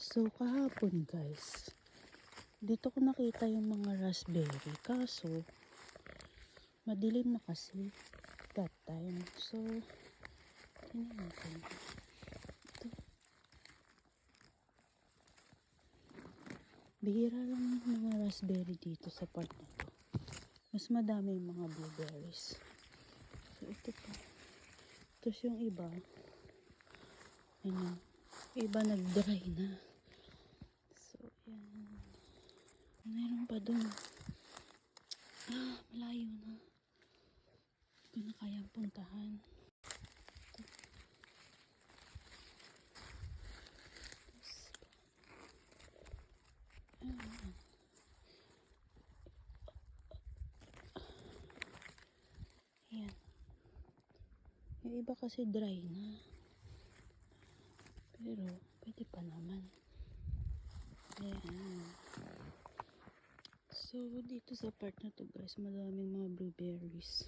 So kahapon guys, dito ko nakita yung mga raspberry, kaso madilim na kasi that time. So tingnan natin ito. Bihira lang yung mga raspberry dito sa part na to. Mas madami yung mga blueberries. So ito pa. Tapos yung iba, iba nag-dry na. So yan. Mayroon pa dun. Malayo na. Hindi ko na kayang puntahan. Ayan. Yung iba kasi dry na. Pero, pwede pa naman. Ayan. So, dito sa part na to guys, maraming mga blueberries.